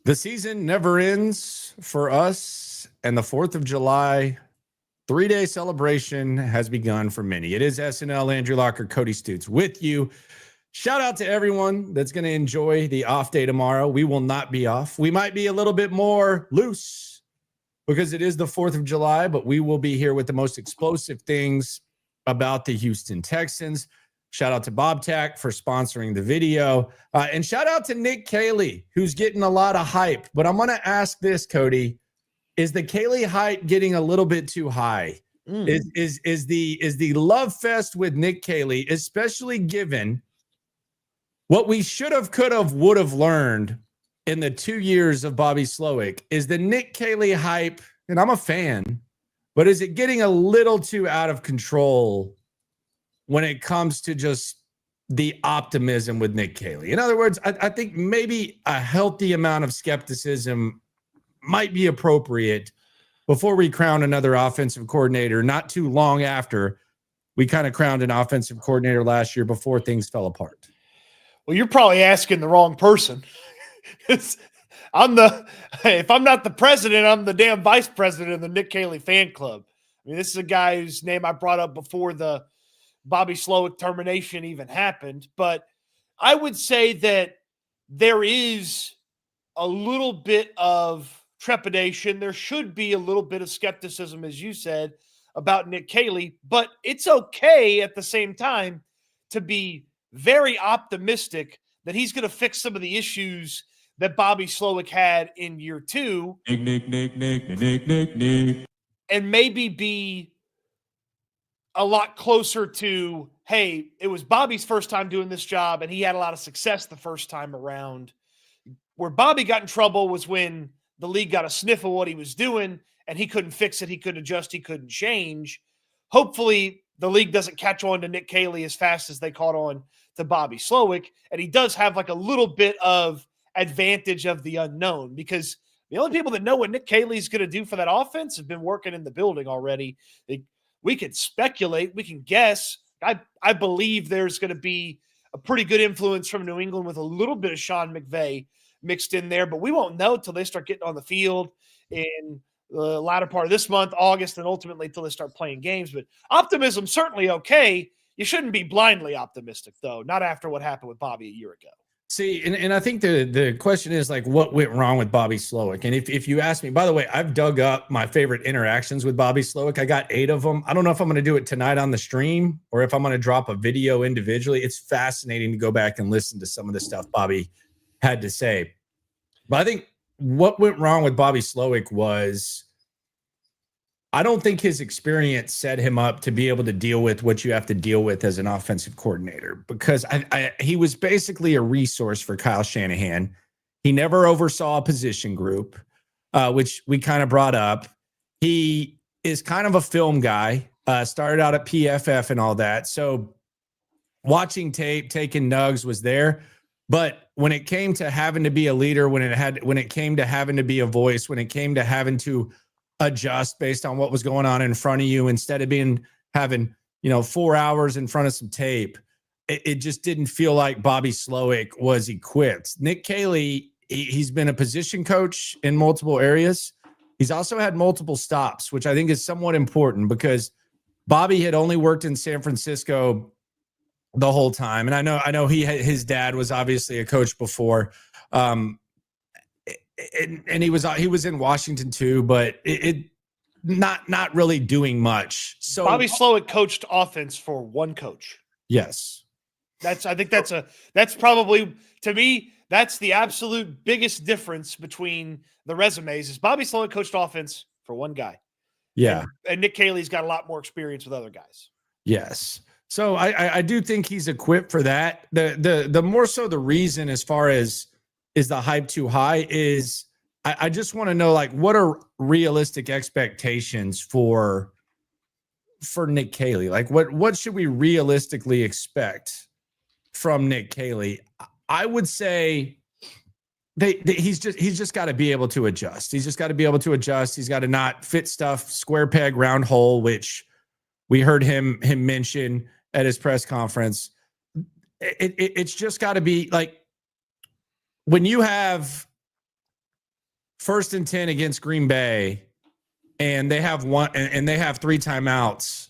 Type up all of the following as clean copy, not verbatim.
The season never ends for us, and the 4th of July 3-day celebration has begun for many. It is SNL, Andrew Locker, Cody Stutes with you. Shout out to everyone that's going to enjoy the off day tomorrow. We will not be off. We might be a little bit more loose because it is the 4th of July, but we will be here with the most explosive things about the Houston Texans. Shout out to Bobtac for sponsoring the video. And shout out to Nick Caley, who's getting a lot of hype. But I'm going to ask this, Cody. Is the Kayley hype getting a little bit too high? Is the love fest with Nick Caley, especially given what we should have, could have, would have learned in the 2 years of Bobby Slowick, is the Nick Caley hype, and I'm a fan, but is it getting a little too out of control when it comes to just the optimism with Nick Caley? In other words, I think maybe a healthy amount of skepticism might be appropriate before we crown another offensive coordinator, not too long after we kind of crowned an offensive coordinator last year before things fell apart. Well, you're probably asking the wrong person. If I'm not the president, I'm the damn vice president of the Nick Caley fan club. I mean, this is a guy whose name I brought up before the Bobby Slowick termination even happened. But I would say that there is a little bit of trepidation. There should be a little bit of skepticism, as you said, about Nick Caley, but it's okay at the same time to be very optimistic that he's going to fix some of the issues that Bobby Slowick had in year two. Nick. And maybe be a lot closer to, hey, it was Bobby's first time doing this job and he had a lot of success the first time around. Where Bobby got in trouble was when the league got a sniff of what he was doing and he couldn't fix it, he couldn't adjust, he couldn't change. Hopefully the league doesn't catch on to Nick Caley as fast as they caught on to Bobby Slowick, and he does have like a little bit of advantage of the unknown, because the only people that know what Nick Caley is going to do for that offense have been working in the building already. We could speculate, we can guess. I believe there's going to be a pretty good influence from New England with a little bit of Sean McVay mixed in there, but we won't know till they start getting on the field in the latter part of this month, August, and ultimately until they start playing games. But optimism certainly okay. You shouldn't be blindly optimistic, though, not after what happened with Bobby a year ago. See, and I think the question is, like, what went wrong with Bobby Slowick? And if you ask me, by the way, I've dug up my favorite interactions with Bobby Slowick. I got 8 of them. I don't know if I'm going to do it tonight on the stream or if I'm going to drop a video individually. It's fascinating to go back and listen to some of the stuff Bobby had to say. But I think what went wrong with Bobby Slowick was, I don't think his experience set him up to be able to deal with what you have to deal with as an offensive coordinator, because he was basically a resource for Kyle Shanahan. He never oversaw a position group, which we kind of brought up. He is kind of a film guy, started out at PFF and all that. So watching tape, taking nugs was there. But when it came to having to be a leader, when it came to having to be a voice, when it came to having to adjust based on what was going on in front of you, instead of having 4 hours in front of some tape, it just didn't feel like Bobby Slowick was equipped. Nick Caley, he's been a position coach in multiple areas. He's also had multiple stops, which I think is somewhat important, because Bobby had only worked in San Francisco the whole time, and I know his dad was obviously a coach before. And he was in Washington too, but it not really doing much. So Bobby Slowick coached offense for one coach. Yes. I think that's probably, to me, that's the absolute biggest difference between the resumes, is Bobby Slowick coached offense for one guy. Yeah. And Nick Caley's got a lot more experience with other guys. Yes. So I do think he's equipped for that. The more so the reason, as far as is the hype too high, is I just want to know, like, what are realistic expectations for Nick Caley? Like, what should we realistically expect from Nick Caley? I would say he's just got to be able to adjust. He's just got to be able to adjust. He's got to not fit stuff square peg round hole, which we heard him mention at his press conference. It's just got to be like, when you have 1st and 10 against Green Bay, and they have and they have 3 timeouts.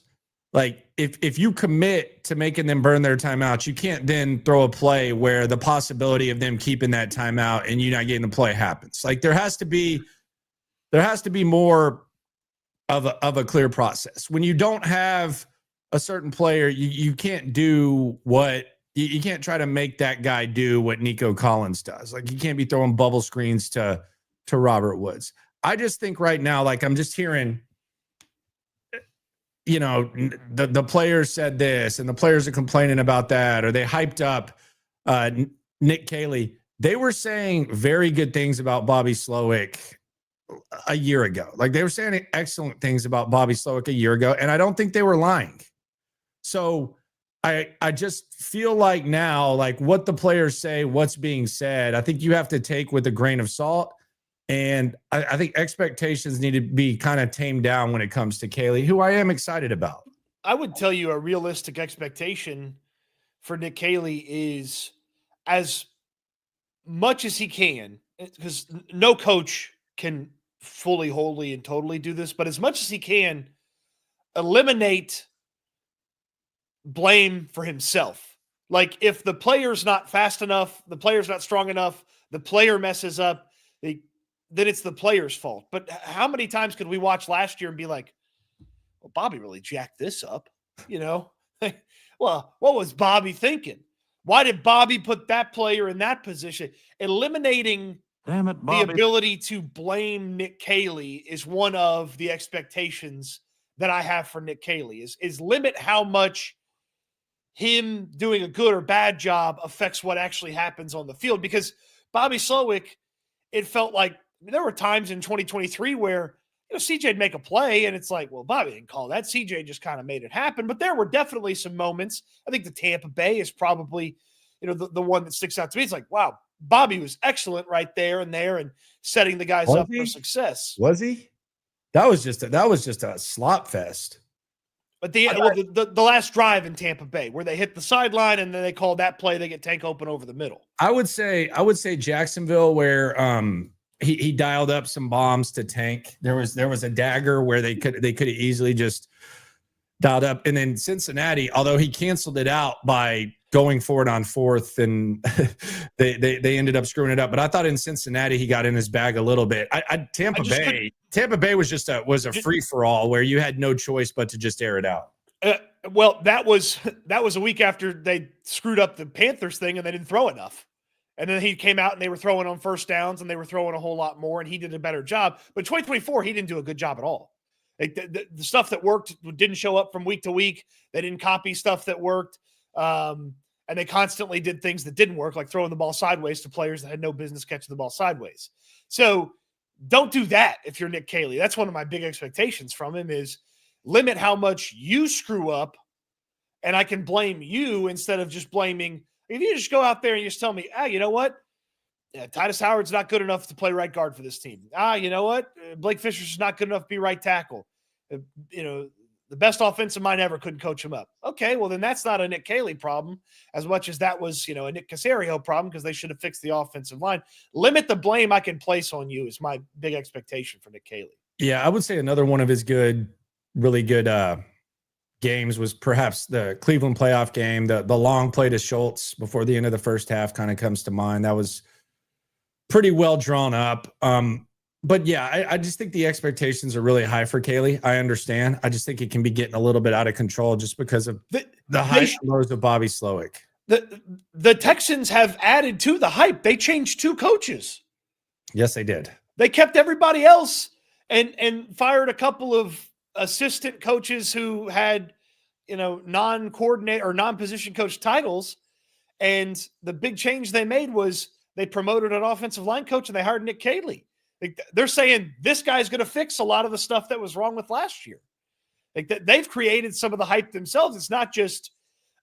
Like if you commit to making them burn their timeouts, you can't then throw a play where the possibility of them keeping that timeout and you not getting the play happens. Like there has to be more of a clear process. When you don't have a certain player, you can't do what you can't try to make that guy do what Nico Collins does. Like you can't be throwing bubble screens to Robert Woods. I just think right now, like I'm just hearing, you know, the players said this and the players are complaining about that, or they hyped up Nick Caley. They were saying very good things about Bobby Slowick a year ago. Like they were saying excellent things about Bobby Slowick a year ago, and I don't think they were lying. So I just feel like now, like what the players say, what's being said, I think you have to take with a grain of salt. And I think expectations need to be kind of tamed down when it comes to Kayley, who I am excited about. I would tell you a realistic expectation for Nick Caley is as much as he can, because no coach can fully, wholly, and totally do this, but as much as he can, eliminate blame for himself. Like if the player's not fast enough, the player's not strong enough, the player messes up, then it's the player's fault. But how many times could we watch last year and be like, well, Bobby really jacked this up, you know? Well, what was Bobby thinking? Why did Bobby put that player in that position? Eliminating the ability to blame Nick Caley is one of the expectations that I have for Nick Caley is limit how much him doing a good or bad job affects what actually happens on the field. Because Bobby Slowick, it felt like there were times in 2023 where, you know, CJ'd make a play and it's like, well, Bobby didn't call that. CJ just kind of made it happen. But there were definitely some moments. I think the Tampa Bay is probably, you know, the one that sticks out to me. It's like, wow, Bobby was excellent right there and setting the guys up for success. Was he? That was just a slop fest. But the last drive in Tampa Bay where they hit the sideline and then they call that play, they get Tank open over the middle. I would say Jacksonville, where he dialed up some bombs to Tank. There was a dagger where they could have easily just dialed up. And then Cincinnati, although he canceled it out by going for it on 4th, and they ended up screwing it up. But I thought in Cincinnati he got in his bag a little bit. Tampa Bay was just a free for all where you had no choice but to just air it out. Well, that was a week after they screwed up the Panthers thing and they didn't throw enough. And then he came out and they were throwing on first downs and they were throwing a whole lot more and he did a better job. But 2024, he didn't do a good job at all. Like the stuff that worked didn't show up from week to week. They didn't copy stuff that worked. And they constantly did things that didn't work, like throwing the ball sideways to players that had no business catching the ball sideways. So don't do that if you're Nick Caley. That's one of my big expectations from him is limit how much you screw up and I can blame you instead of just blaming. If you just go out there and you just tell me, you know what? Yeah, Titus Howard's not good enough to play right guard for this team. You know what? Blake Fisher's not good enough to be right tackle. You know, the best offensive mind ever couldn't coach him up. Okay, well, then that's not a Nick Caley problem as much as that was, you know, a Nick Caserio problem because they should have fixed the offensive line. Limit the blame I can place on you is my big expectation for Nick Caley. Yeah, I would say another one of his really good games was perhaps the Cleveland playoff game. The long play to Schultz before the end of the first half kind of comes to mind. That was pretty well drawn up. But yeah, I just think the expectations are really high for Kayley. I understand. I just think it can be getting a little bit out of control just because of the high lows of Bobby Slowick. The Texans have added to the hype. They changed 2 coaches. Yes, they did. They kept everybody else and fired a couple of assistant coaches who had, you know, non-coordinate or non-position coach titles. And the big change they made was they promoted an offensive line coach and they hired Nick Caley. They're saying this guy's going to fix a lot of the stuff that was wrong with last year. Like they've created some of the hype themselves. It's not just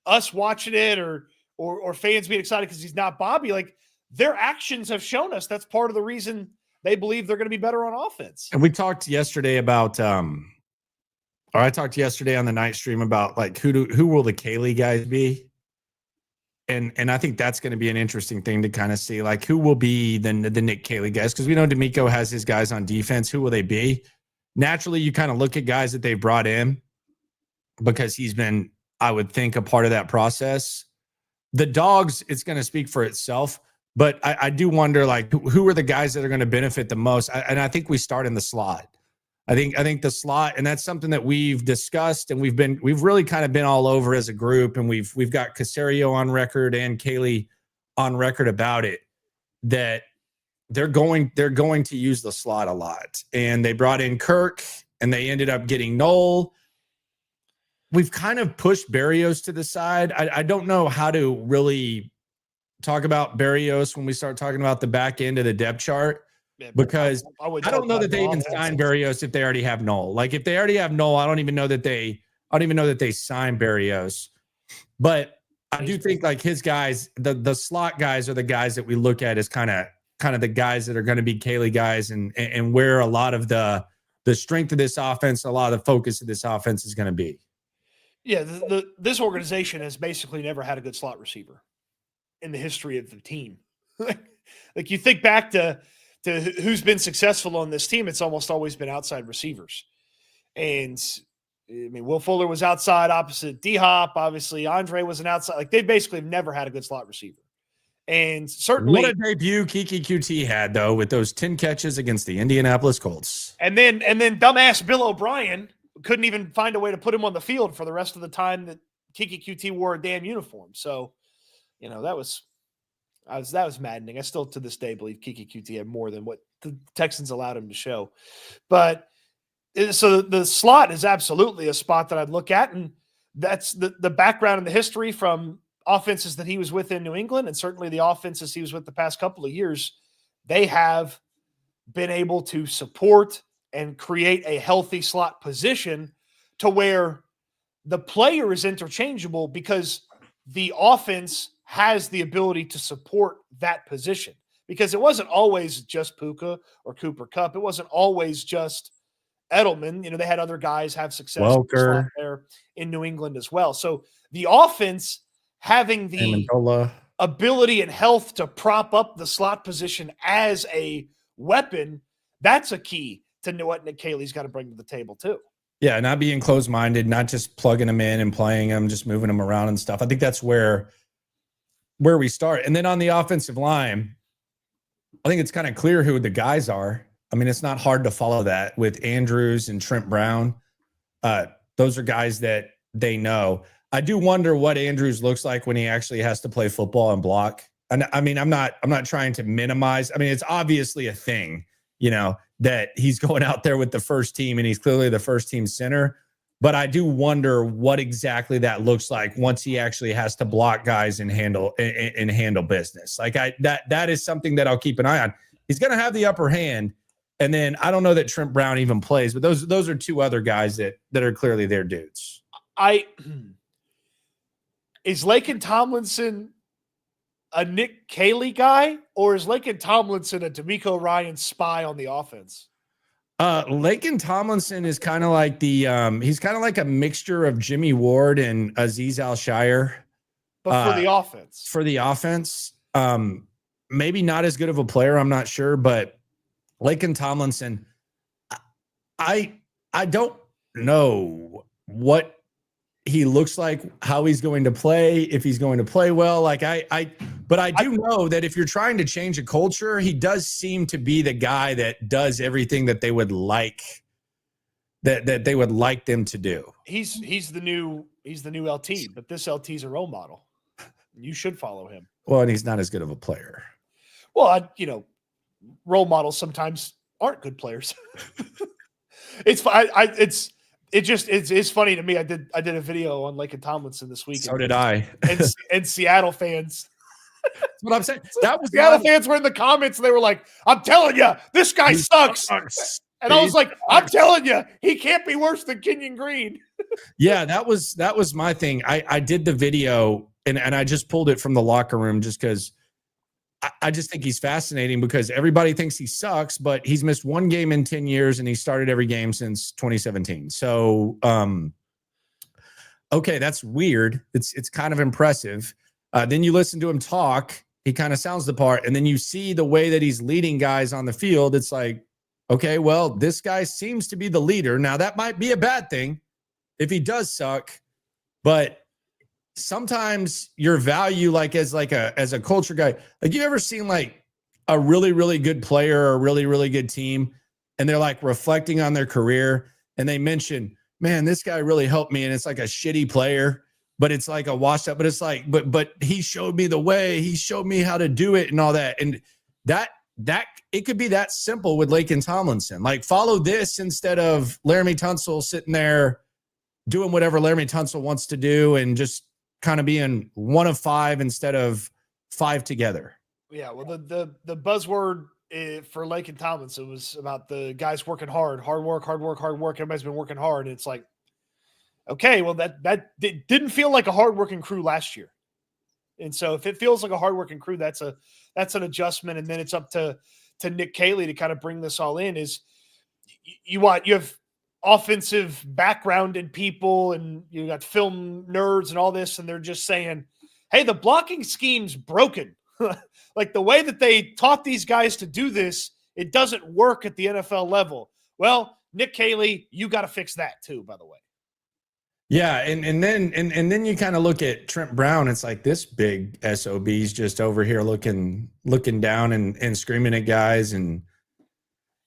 us watching it or fans being excited because he's not Bobby. Like their actions have shown us that's part of the reason they believe they're going to be better on offense. And we talked yesterday about, I talked yesterday on the night stream about like who will the Kayley guys be? And I think that's going to be an interesting thing to kind of see, like who will be the Nick Caley guys, because we know D'Amico has his guys on defense. Who will they be? Naturally, you kind of look at guys that they've brought in because he's been, I would think, a part of that process. The dogs, it's going to speak for itself, but I do wonder, like, who are the guys that are going to benefit the most? And I think we start in the slot. I think the slot, and that's something that we've discussed, and we've really kind of been all over as a group, and we've got Caserio on record and Kayley on record about it, that they're going to use the slot a lot. And they brought in Kirk, and they ended up getting Noel. We've kind of pushed Berrios to the side. I don't know how to really talk about Berrios when we start talking about the back end of the depth chart, because I don't know that they even signed Berrios if they already have Noel. Like if they already have Noel, I don't even know that they signed Berrios. But I do think like his guys, the slot guys are the guys that we look at as kind of the guys that are going to be Kayley guys, and where a lot of the strength of this offense, a lot of the focus of this offense is going to be. Yeah, this organization has basically never had a good slot receiver in the history of the team. Like you think back to who's been successful on this team, it's almost always been outside receivers. And I mean, Will Fuller was outside opposite D-Hop. Obviously, Andre was an outside. Like they basically have never had a good slot receiver. And certainly, what a debut Kiki QT had, though, with those 10 catches against the Indianapolis Colts. And then dumbass Bill O'Brien couldn't even find a way to put him on the field for the rest of the time that Kiki QT wore a damn uniform. So, you know, that was maddening. I still to this day believe Kiki QT had more than what the Texans allowed him to show. But so the slot is absolutely a spot that I'd look at. And that's the background and the history from offenses that he was with in New England, and certainly the offenses he was with the past couple of years. They have been able to support and create a healthy slot position to where the player is interchangeable because the offense has the ability to support that position. Because it wasn't always just Puka or Cooper Kupp. It wasn't always just Edelman. You know, they had other guys have success there in New England as well. So the offense having the ability and health to prop up the slot position as a weapon, that's a key to know what Nick Caley's got to bring to the table too. Yeah, not being closed-minded, not just plugging them in and playing them, just moving them around and stuff. I think that's where we start. And then on the offensive line, I think it's kind of clear who the guys are. I mean, it's not hard to follow that with Andrews and Trent Brown. Those are guys that they know. I do wonder what Andrews looks like when he actually has to play football and block. And I mean, I'm not trying to minimize. I mean, it's obviously a thing, you know, that he's going out there with the first team and he's clearly the first team center. But I do wonder what exactly that looks like once he actually has to block guys and handle business. Like that is something that I'll keep an eye on. He's going to have the upper hand. And then I don't know that Trent Brown even plays, but those are two other guys that are clearly their dudes. Is Laken Tomlinson a Nick Caley guy, or is Laken Tomlinson a D'Amico Ryan spy on the offense? Laken Tomlinson is kind of like he's kind of like a mixture of Jimmy Ward and Azeez Al-Shire. But for the offense. For the offense. Maybe not as good of a player, I'm not sure, but Laken Tomlinson, I don't know what he looks like, how he's going to play, if he's going to play well. Like but I do know that if you're trying to change a culture, he does seem to be the guy that does everything that they would like, that they would like them to do. He's the new LT, but this LT's a role model. You should follow him. Well, and he's not as good of a player. Well, role models sometimes aren't good players. It's funny to me. I did a video on Laken Tomlinson this week. So did I. and Seattle fans. That's what I'm saying. That was Seattle fans were in the comments and they were like, "I'm telling you, this guy sucks." And I was like, "I'm telling you, he can't be worse than Kenyon Green." Yeah, that was my thing. I did the video and I just pulled it from the locker room just because I just think he's fascinating because everybody thinks he sucks, but he's missed one game in 10 years and he started every game since 2017. So, okay, that's weird. It's kind of impressive. Then you listen to him talk. He kind of sounds the part. And then you see the way that he's leading guys on the field. It's like, okay, well, this guy seems to be the leader. Now, that might be a bad thing if he does suck. But sometimes your value, like as a culture guy, like you ever seen like a really, really good player or a really, really good team, and they're like reflecting on their career and they mention, man, this guy really helped me. And it's like a shitty player, but it's like a washed up, but it's like, but he showed me the way, he showed me how to do it and all that. And that it could be that simple with Laken Tomlinson. Like follow this instead of Laramie Tunsil sitting there doing whatever Laramie Tunsil wants to do and just kind of being one of five instead of five together. Yeah, well, the buzzword for Laken Tomlinson was about the guys working hard work. Everybody's been working hard. And it's like, okay, well, that didn't feel like a hardworking crew last year. And so if it feels like a hardworking crew, that's an adjustment. And then it's up to Nick Caley to kind of bring this all in. Is you have offensive background in people and you got film nerds and all this, and they're just saying, hey, the blocking scheme's broken. Like the way that they taught these guys to do this, it doesn't work at the NFL level. Well, Nick Caley, you got to fix that too, by the way. Yeah, and then you kind of look at Trent Brown. It's like this big SOB's just over here looking down and screaming at guys and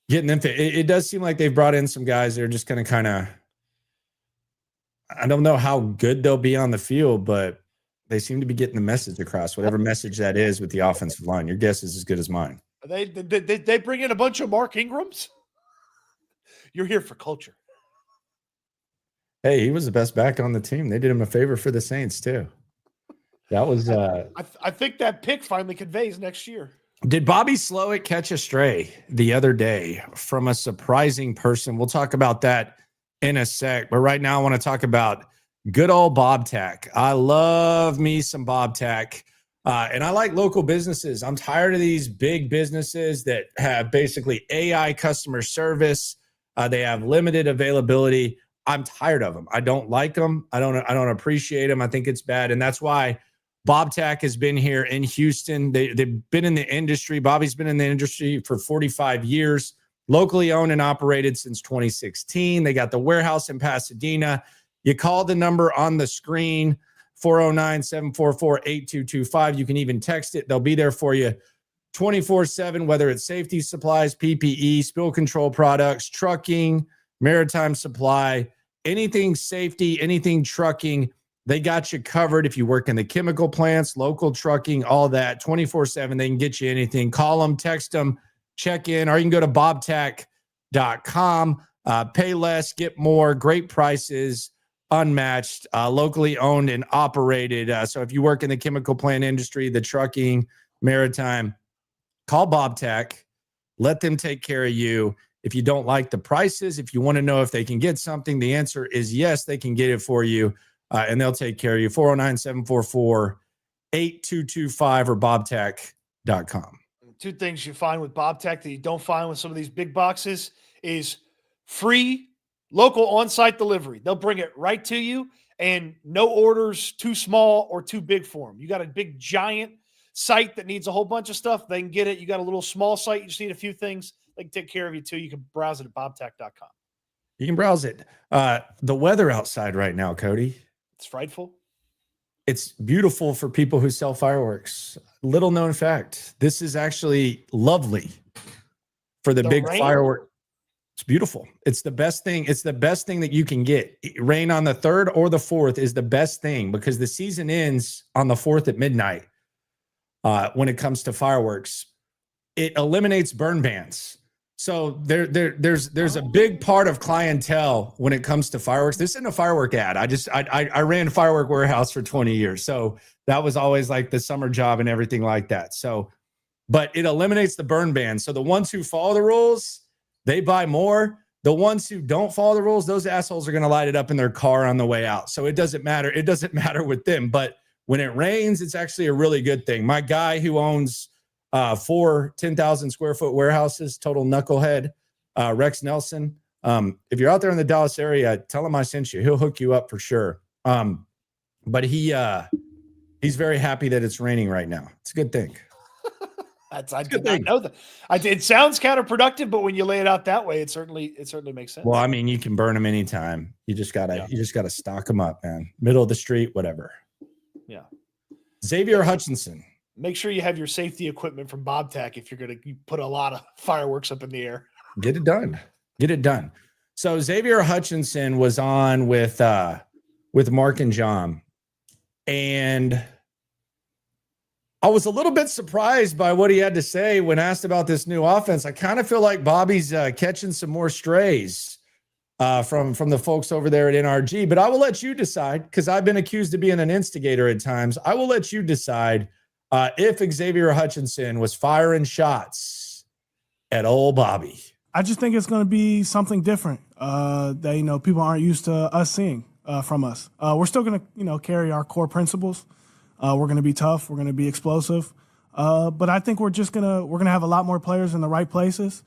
getting them. It does seem like they've brought in some guys that are just going to kind of, I don't know how good they'll be on the field, but they seem to be getting the message across, whatever message that is with the offensive line. Your guess is as good as mine. Did they bring in a bunch of Mark Ingrams? You're here for culture. Hey, he was the best back on the team. They did him a favor for the Saints too. That was I think that pick finally conveys next year. Did Bobby Slowick catch a stray the other day from a surprising person? We'll talk about that in a sec. But right now I want to talk about good old Bobtac. I love me some Bobtac. And I like local businesses. I'm tired of these big businesses that have basically AI customer service. They have limited availability. I'm tired of them. I don't like them. I don't appreciate them. I think it's bad. And that's why Bobtac has been here in Houston. They've been in the industry. Bobby's been in the industry for 45 years, locally owned and operated since 2016. They got the warehouse in Pasadena. You call the number on the screen, 409-744-8225. You can even text it. They'll be there for you 24/7, whether it's safety supplies, PPE, spill control products, trucking, maritime supply, anything safety, anything trucking. They got you covered. If you work in the chemical plants, local trucking, all that, 24/7, they can get you anything. Call them, text them, check in, or you can go to bobtac.com, pay less, get more, great prices, unmatched, locally owned and operated. So if you work in the chemical plant industry, the trucking, maritime, call Bobtac. Let them take care of you. If you don't like the prices, if you want to know if they can get something, the answer is yes, they can get it for you. And they'll take care of you. 409-744-8225 or bobtac.com. Two things you find with Bobtac that you don't find with some of these big boxes is free local on-site delivery. They'll bring it right to you, and no orders too small or too big for them. You got a big giant site that needs a whole bunch of stuff, they can get it. You got a little small site, you just need a few things, they can take care of you too. You can browse it at bobtac.com. You can browse it. The weather outside right now, Cody. It's frightful. It's beautiful for people who sell fireworks. Little known fact, this is actually lovely for the big firework. It's beautiful. It's the best thing. It's the best thing that you can get. Rain on the 3rd or the 4th is the best thing because the season ends on the 4th at midnight. When it comes to fireworks, it eliminates burn bans. So there's a big part of clientele when it comes to fireworks. This isn't a firework ad. I ran Firework Warehouse for 20 years. So that was always like the summer job and everything like that. So, but it eliminates the burn ban. So the ones who follow the rules, they buy more. The ones who don't follow the rules, those assholes are going to light it up in their car on the way out. So it doesn't matter. It doesn't matter with them. But when it rains, it's actually a really good thing. My guy who owns 4 10,000 square foot warehouses, total knucklehead, Rex Nelson. If you're out there in the Dallas area, tell him I sent you. He'll hook you up for sure. But he He's very happy that it's raining right now. It's a good thing. I did not know that. It sounds counterproductive, but when you lay it out that way, it certainly makes sense. Well, I mean, you can burn them anytime. You just gotta stock them up, man. Middle of the street, whatever. Yeah. Xavier Hutchinson. Make sure you have your safety equipment from Bobtac if you're going to put a lot of fireworks up in the air. Get it done. Get it done. So Xavier Hutchinson was on with Mark and John, and I was a little bit surprised by what he had to say when asked about this new offense. I kind of feel like Bobby's catching some more strays from the folks over there at NRG, but I will let you decide, because I've been accused of being an instigator at times. I will let you decide if Xavier Hutchinson was firing shots at old Bobby. I just think it's going to be something different that, people aren't used to us seeing from us. We're still going to, carry our core principles. We're going to be tough. We're going to be explosive. But I think we're going to have a lot more players in the right places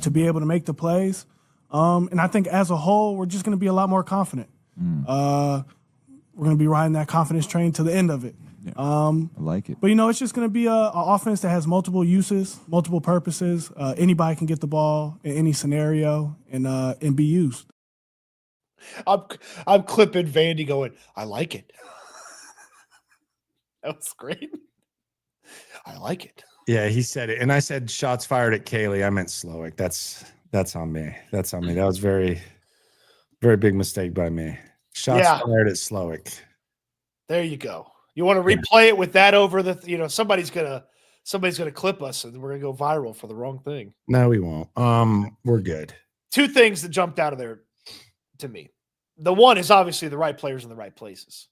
to be able to make the plays. And I think as a whole, we're just going to be a lot more confident. We're going to be riding that confidence train to the end of it. Yeah, I like it. But, it's just going to be an offense that has multiple uses, multiple purposes. Anybody can get the ball in any scenario and be used. I'm clipping Vandy going, I like it. That was great. I like it. Yeah, he said it. And I said shots fired at Kayley. I meant Slowick. That's on me. That's on me. That was very, very big mistake by me. Shots fired at Slowick. There you go. You want to replay it with that over the, somebody's gonna clip us and we're gonna go viral for the wrong thing. No, we won't. We're good. Two things that jumped out of there to me. The one is obviously the right players in the right places.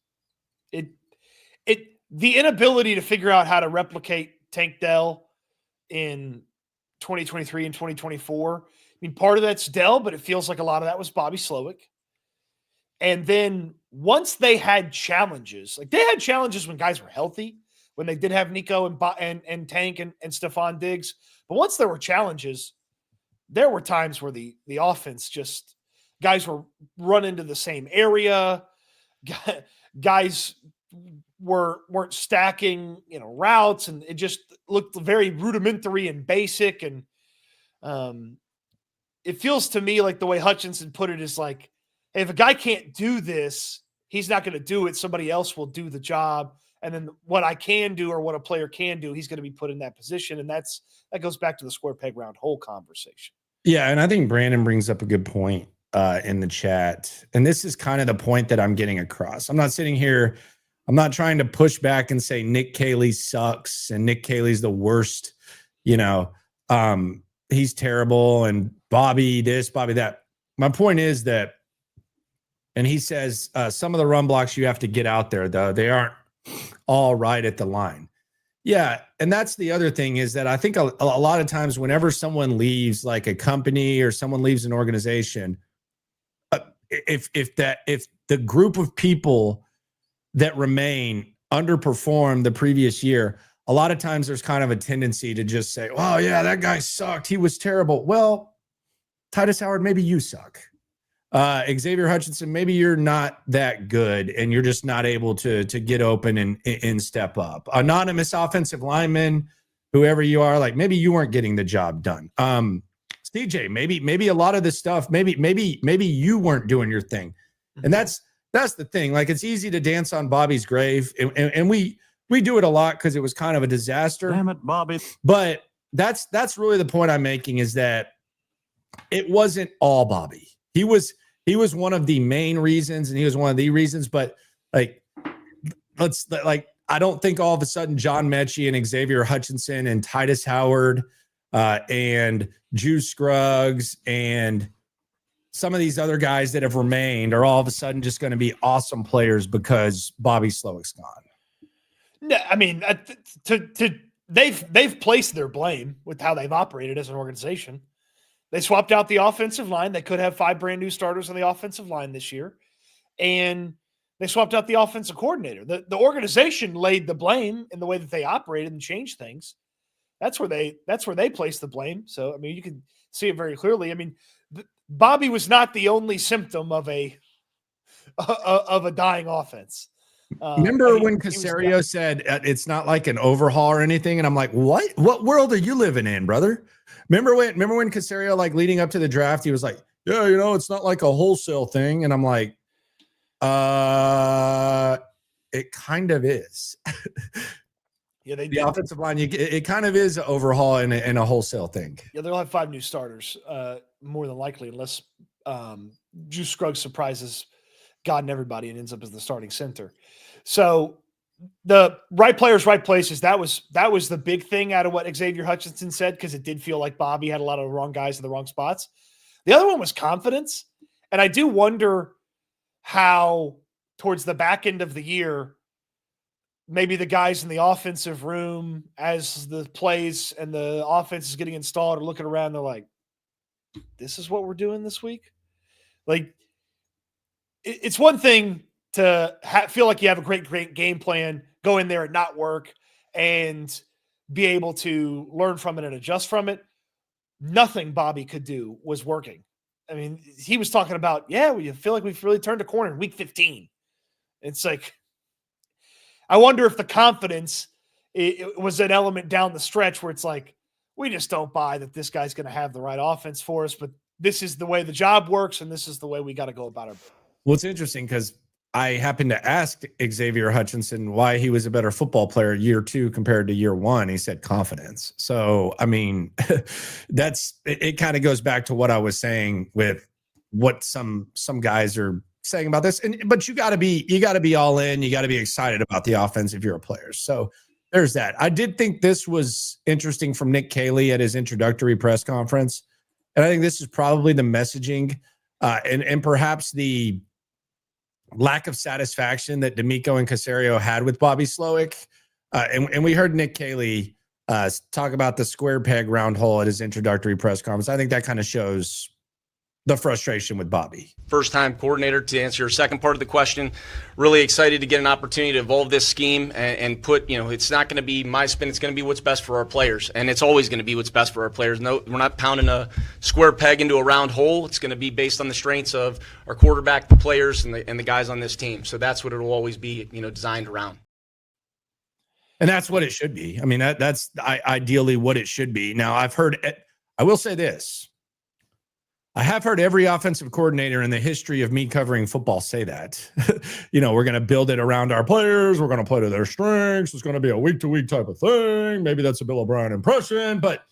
The inability to figure out how to replicate Tank Dell in 2023 and 2024. I mean, part of that's Dell, but it feels like a lot of that was Bobby Slowick. And then once they had challenges, like they had challenges when guys were healthy, when they did have Nico and Tank and Stephon Diggs. But once there were challenges, there were times where the offense just guys were run into the same area. Guys weren't stacking, routes, and it just looked very rudimentary and basic. And it feels to me like the way Hutchinson put it is like, hey, if a guy can't do this, he's not going to do it. Somebody else will do the job. And then what I can do or what a player can do, he's going to be put in that position. And that goes back to the square peg round hole conversation. Yeah. And I think Brandon brings up a good point in the chat. And this is kind of the point that I'm getting across. I'm not sitting here. I'm not trying to push back and say Nick Caley sucks and Nick Caley's the worst, he's terrible and Bobby this, Bobby that. My point is that, and he says some of the run blocks you have to get out there, though. They aren't all right at the line. Yeah, and that's the other thing is that I think a lot of times whenever someone leaves like a company or someone leaves an organization, if the group of people that remain underperform the previous year, a lot of times there's kind of a tendency to just say, oh, yeah, that guy sucked. He was terrible. Well, Titus Howard, maybe you suck. Xavier Hutchinson, maybe you're not that good and you're just not able to get open and step up. Anonymous offensive lineman, whoever you are, like maybe you weren't getting the job done. CJ, maybe a lot of this stuff, maybe you weren't doing your thing. And that's the thing. Like it's easy to dance on Bobby's grave. And we do it a lot because it was kind of a disaster. Damn it, Bobby. But that's really the point I'm making is that it wasn't all Bobby. He was one of the main reasons, and he was one of the reasons. But I don't think all of a sudden John Mechie and Xavier Hutchinson and Titus Howard and Juice Scruggs and some of these other guys that have remained are all of a sudden just going to be awesome players because Bobby Slowick's gone. No, I mean, they've placed their blame with how they've operated as an organization. They swapped out the offensive line. They could have 5 brand new starters on the offensive line this year. And they swapped out the offensive coordinator. The organization laid the blame in the way that they operated and changed things. That's where they placed the blame. So, I mean, you can see it very clearly. I mean, Bobby was not the only symptom of a dying offense. Remember but when he was Caserio said it's not like an overhaul or anything? And I'm like, what world are you living in, brother? Remember when Caserio, like leading up to the draft, he was like, yeah, it's not like a wholesale thing. And I'm like, it kind of is. Yeah, they The did. offensive line, it kind of is an overhaul and a wholesale thing. Yeah, they'll have 5 new starters, more than likely, unless Drew Scruggs surprises God and everybody and ends up as the starting center. So the right players, right places. That was the big thing out of what Xavier Hutchinson said, because it did feel like Bobby had a lot of the wrong guys in the wrong spots. The other one was confidence, and I do wonder how towards the back end of the year, maybe the guys in the offensive room, as the plays and the offense is getting installed, are looking around. They're like, "This is what we're doing this week." Like, it's one thing to feel like you have a great game plan, go in there and not work, and be able to learn from it and adjust from it. Nothing Bobby could do was working. I mean, he was talking about, we feel like we've really turned a corner in week 15. It's like, I wonder if the confidence it was an element down the stretch where it's like, we just don't buy that this guy's going to have the right offense for us, but this is the way the job works, and this is the way we got to go about it. Well, it's interesting because I happened to ask Xavier Hutchinson why he was a better football player year 2 compared to year 1. He said confidence. So, I mean, it kind of goes back to what I was saying with what some guys are saying about this. But you got to be all in. You got to be excited about the offense if you're a player. So there's that. I did think this was interesting from Nick Caley at his introductory press conference. And I think this is probably the messaging and perhaps the lack of satisfaction that D'Amico and Caserio had with Bobby Slowick. And we heard Nick Caley talk about the square peg round hole at his introductory press conference. I think that kind of shows the frustration with Bobby. First-time coordinator, to answer your second part of the question. Really excited to get an opportunity to evolve this scheme and put, it's not going to be my spin. It's going to be what's best for our players, and it's always going to be what's best for our players. No, we're not pounding a square peg into a round hole. It's going to be based on the strengths of our quarterback, the players, and the guys on this team. So that's what it will always be, designed around. And that's what it should be. I mean, that's ideally what it should be. Now, I will say this. I have heard every offensive coordinator in the history of me covering football say that. We're going to build it around our players. We're going to play to their strengths. It's going to be a week-to-week type of thing. Maybe that's a Bill O'Brien impression. But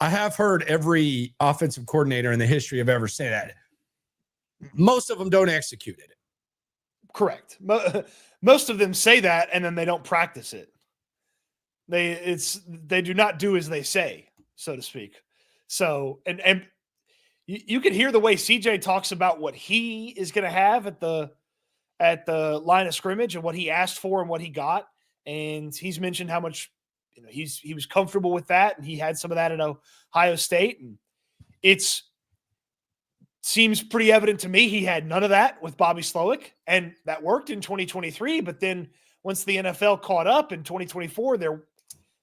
I have heard every offensive coordinator in the history of ever say that. Most of them don't execute it. Correct. Most of them say that, and then they don't practice it. They do not do as they say, so to speak. So, and you can hear the way CJ talks about what he is going to have at the line of scrimmage and what he asked for and what he got. And he's mentioned how much he was comfortable with that, and he had some of that at Ohio State. And seems pretty evident to me he had none of that with Bobby Slowick, and that worked in 2023. But then once the NFL caught up in 2024,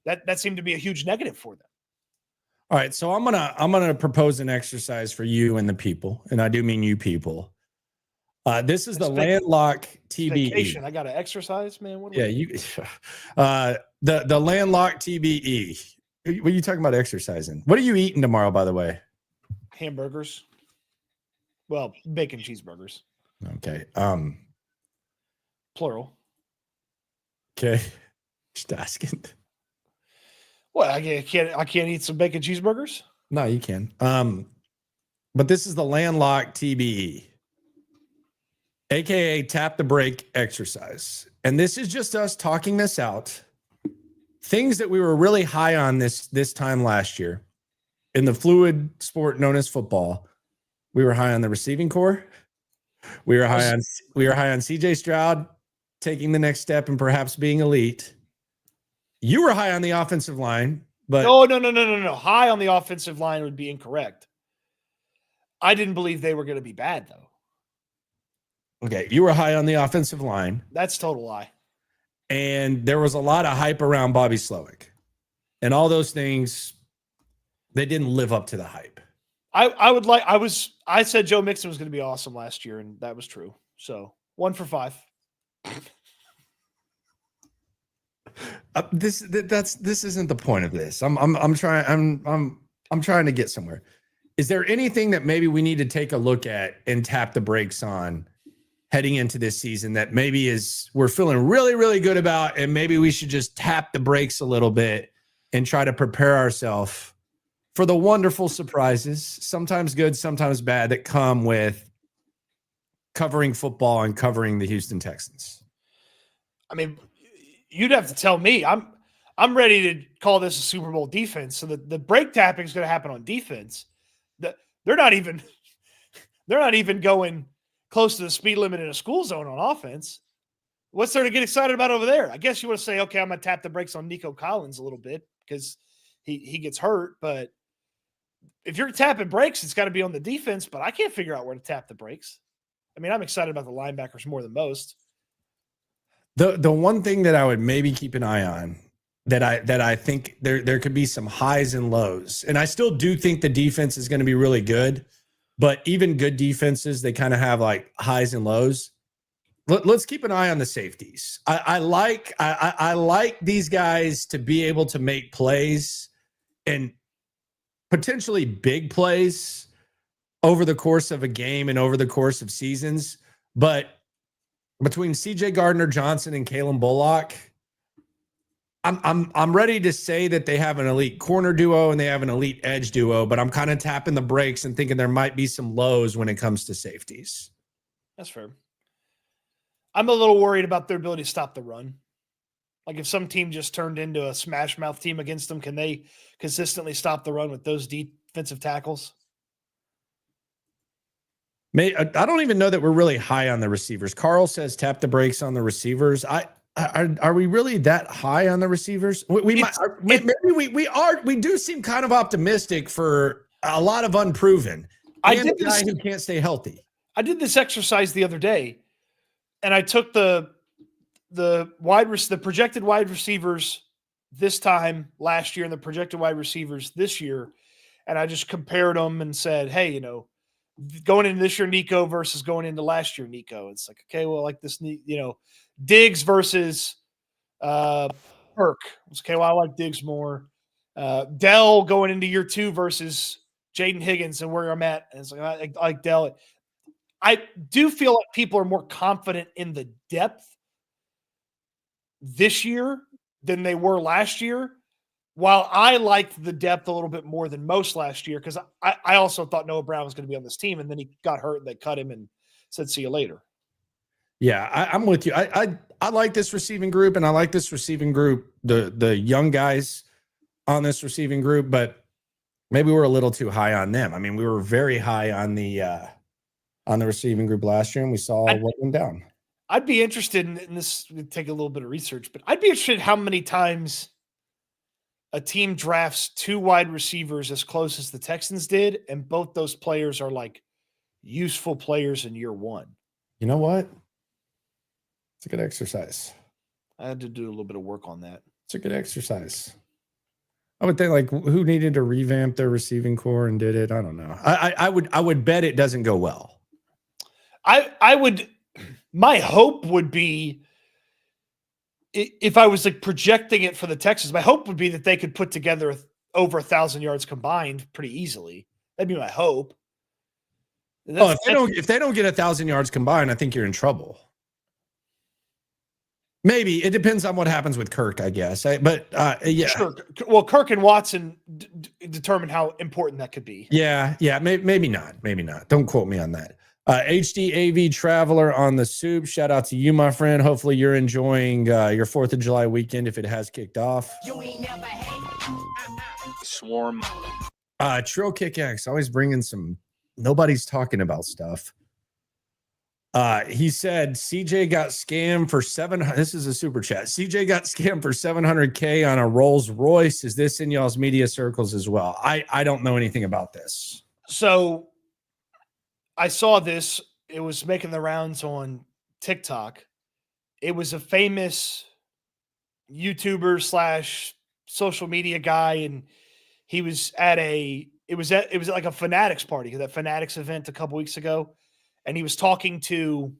that seemed to be a huge negative for them. All right, so I'm gonna propose an exercise for you and the people, and I do mean you people. This is the Landlock TBE. Vacation. I got to exercise, man. The Landlock TBE. What are you talking about exercising? What are you eating tomorrow, by the way? Hamburgers. Well, bacon cheeseburgers. Okay. Plural. Okay. Just asking. What, I can't eat some bacon cheeseburgers? No, you can. But this is the Landlock TBE, aka tap the brake exercise. And this is just us talking this out. Things that we were really high on this time last year in the fluid sport known as football. We were high on the receiving core. We were high on CJ Stroud taking the next step and perhaps being elite. You were high on the offensive line, but no. High on the offensive line would be incorrect. I didn't believe they were going to be bad, though. Okay, you were high on the offensive line. That's total lie. And there was a lot of hype around Bobby Slowick. And all those things, they didn't live up to the hype. I said Joe Mixon was going to be awesome last year, and that was true. So 1 for 5. This isn't the point of this. I'm trying to get somewhere. Is there anything that maybe we need to take a look at and tap the brakes on heading into this season that maybe we're feeling really, really good about, and maybe we should just tap the brakes a little bit and try to prepare ourselves for the wonderful surprises, sometimes good, sometimes bad, that come with covering football and covering the Houston Texans? I mean, you'd have to tell me. I'm ready to call this a Super Bowl defense. So the brake tapping is going to happen on defense. They're not even going close to the speed limit in a school zone on offense. What's there to get excited about over there? I guess you want to say, okay, I'm going to tap the brakes on Nico Collins a little bit because he gets hurt. But if you're tapping brakes, it's got to be on the defense. But I can't figure out where to tap the brakes. I mean, I'm excited about the linebackers more than most. The one thing that I would maybe keep an eye on, that I think there could be some highs and lows. And I still do think the defense is going to be really good, but even good defenses, they kind of have like highs and lows. Let's keep an eye on the safeties. I like these guys to be able to make plays, and potentially big plays over the course of a game and over the course of seasons. But between CJ Gardner-Johnson and Kalen Bullock, I'm ready to say that they have an elite corner duo and they have an elite edge duo, but I'm kind of tapping the brakes and thinking there might be some lows when it comes to safeties. That's fair. I'm a little worried about their ability to stop the run. Like if some team just turned into a smash mouth team against them, can they consistently stop the run with those defensive tackles? I don't even know that we're really high on the receivers. Carl says tap the brakes on the receivers. Are we really that high on the receivers? We do seem kind of optimistic for a lot of unproven. I did this guy who can't stay healthy. I did this exercise the other day, and I took the projected wide receivers this time last year and the projected wide receivers this year, and I just compared them and said, hey, going into this year Nico versus going into last year Nico. It's like, okay, well, like this, Diggs versus Kirk. It's okay, well, I like Diggs more. Dell going into year 2 versus Jaden Higgins and where I'm at. And it's like, I like Dell. I do feel like people are more confident in the depth this year than they were last year. While I liked the depth a little bit more than most last year, because I also thought Noah Brown was going to be on this team, and then he got hurt and they cut him and said, see you later. Yeah, I'm with you. I like this receiving group, and I like this receiving group, the young guys on this receiving group, but maybe we're a little too high on them. I mean, we were very high on the receiving group last year, and we saw what went down. I'd be interested in this. Take a little bit of research, but I'd be interested in how many times a team drafts 2 wide receivers as close as the Texans did, and both those players are like useful players in year 1. You know what? It's a good exercise. I had to do a little bit of work on that. It's a good exercise. I would think, like, who needed to revamp their receiving core and did it? I don't know. I would bet it doesn't go well. My hope would be, if I was like projecting it for the Texans, my hope would be that they could put together over 1,000 yards combined pretty easily. That'd be my hope. If they don't get 1,000 yards combined, I think you're in trouble. Maybe it depends on what happens with Kirk, I guess. Yeah. Sure. Well, Kirk and Watson determine how important that could be. Yeah. Maybe not. Don't quote me on that. HDAV Traveler on the soup. Shout out to you, my friend. Hopefully you're enjoying your 4th of July weekend if it has kicked off. You ain't never Swarm. Trill Kick X always bringing some nobody's talking about stuff. He said CJ got scammed for this is a super chat. CJ got scammed for $700K on a Rolls Royce. Is this in y'all's media circles as well? I don't know anything about this. So I saw this. It was making the rounds on TikTok. It was a famous YouTuber / social media guy, and he was at it was like a Fanatics party, that Fanatics event a couple weeks ago, and he was talking to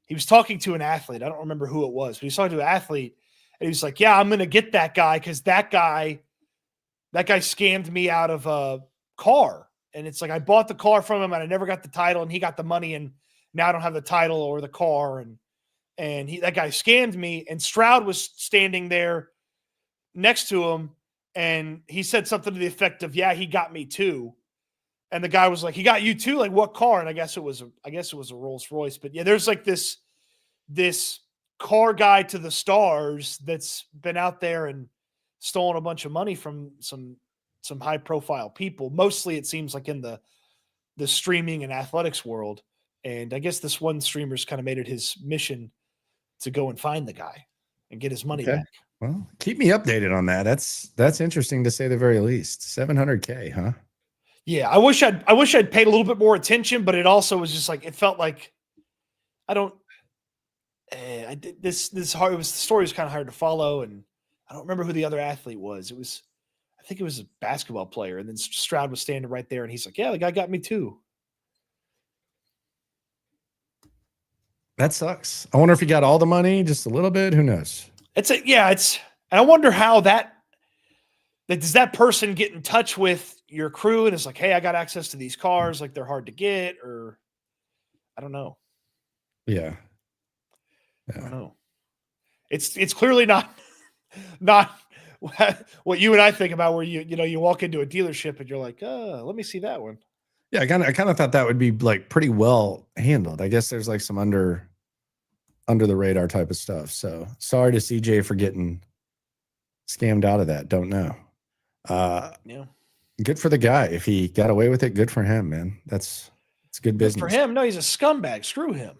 he was talking to an athlete. I don't remember who it was, but he was talking to an athlete, and he was like, "Yeah, I'm going to get that guy because that guy scammed me out of a car." And it's like, I bought the car from him and I never got the title, and he got the money, and now I don't have the title or the car. And that guy scammed me. And Stroud was standing there next to him, and he said something to the effect of, "Yeah, he got me too." And the guy was like, "He got you too? Like, what car?" And I guess it was a Rolls Royce. But yeah, there's like this car guy to the stars that's been out there and stolen a bunch of money from some high profile people. Mostly it seems like in the streaming and athletics world. And I guess this one streamer's kind of made it his mission to go and find the guy and get his money back. Well, keep me updated on that. That's interesting to say the very least. $700K, huh? Yeah, I wish I'd paid a little bit more attention, but it also was just like, it felt like the story was kind of hard to follow, and I don't remember who the other athlete was. I think it was a basketball player, and then Stroud was standing right there, and he's like, "Yeah, the guy got me too." That sucks. I wonder if he got all the money, just a little bit. Who knows? And I wonder how that does that person get in touch with your crew and it's like, "Hey, I got access to these cars, like they're hard to get," or I don't know. Yeah. I don't know. It's clearly not what you and I think about, where you walk into a dealership and you're like, let me see that one. Yeah, I kind of thought that would be like pretty well handled. I guess there's like some under the radar type of stuff. So sorry to CJ for getting scammed out of that. Don't know. Yeah. Good for the guy. If he got away with it, good for him, man. It's good business. Good for him. No, he's a scumbag. Screw him.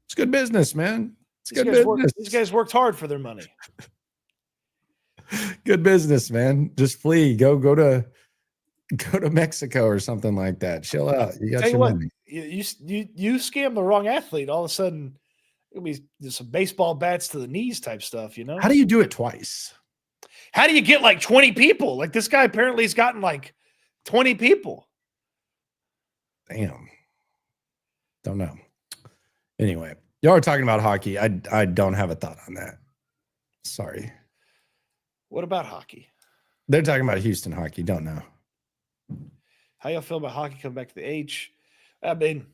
It's good business, man. It's These good guys business. These guys worked hard for their money. Good business, man. Just flee. Go to Mexico or something like that. Chill out. You got your money. You scam the wrong athlete, all of a sudden it'll be some baseball bats to the knees type stuff, How do you do it twice? How do you get like 20 people? Like, this guy apparently has gotten like 20 people. Damn. Don't know. Anyway, y'all are talking about hockey. I don't have a thought on that. Sorry. What about hockey? They're talking about Houston hockey. Don't know. How y'all feel about hockey coming back to the H? I mean,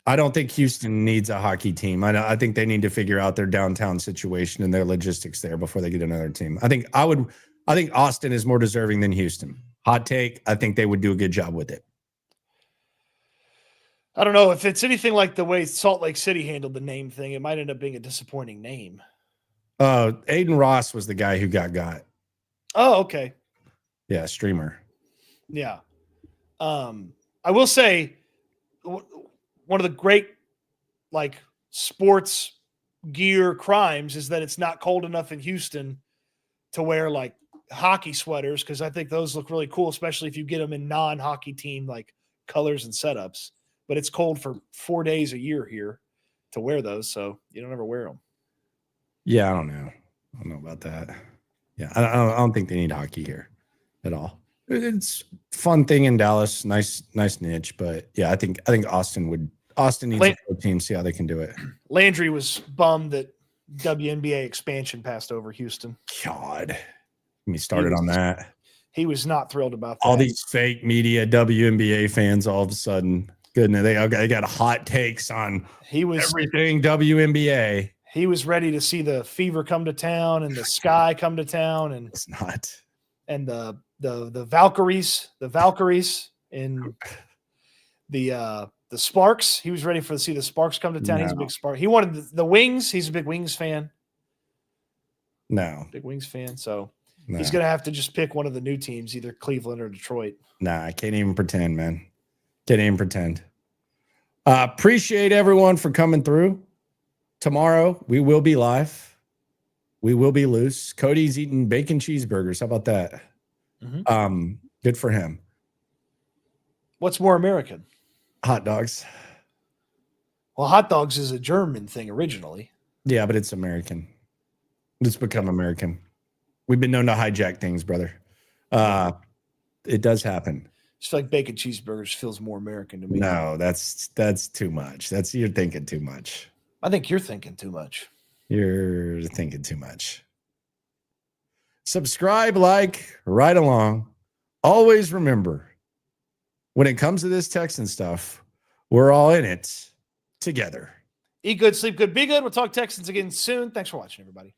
I don't think Houston needs a hockey team. I think they need to figure out their downtown situation and their logistics there before they get another team. I think Austin is more deserving than Houston. Hot take. I think they would do a good job with it. I don't know if it's anything like the way Salt Lake City handled the name thing. It might end up being a disappointing name. Aiden Ross was the guy who got. Oh, okay. Yeah, streamer. Yeah. I will say one of the great like sports gear crimes is that it's not cold enough in Houston to wear like hockey sweaters, because I think those look really cool, especially if you get them in non-hockey team like colors and setups. But it's cold for 4 days a year here to wear those, so you don't ever wear them. Yeah, I don't know about that. Yeah, I don't think they need hockey here at all. It's a fun thing in Dallas, nice niche, but yeah, I think Austin needs a pro team. See how they can do it. Landry was bummed that WNBA expansion passed over Houston. God, get me started on that. He was not thrilled about that. All these fake media WNBA fans, all of a sudden, goodness, they got hot takes on everything WNBA. He was ready to see the Fever come to town and the Sky come to town, and it's not. And the Valkyries and the Sparks. He was ready to see the Sparks come to town. No. He's a big Spark. He wanted the Wings. He's a big Wings fan. No. Big Wings fan. So he's going to have to just pick one of the new teams, either Cleveland or Detroit. Nah, I can't even pretend, man. Can't even pretend. Appreciate everyone for coming through. Tomorrow, we will be live. We will be loose. Cody's eating bacon cheeseburgers. How about that? Mm-hmm. Good for him. What's more American? Hot dogs. Well, hot dogs is a German thing originally. Yeah, but it's American. It's become American. We've been known to hijack things, brother. It does happen. Just like bacon cheeseburgers feels more American to me. No, that's too much. You're thinking too much. I think you're thinking too much. You're thinking too much. Subscribe, like, right along. Always remember, when it comes to this Texan stuff, we're all in it together. Eat good, sleep good, be good. We'll talk Texans again soon. Thanks for watching, everybody.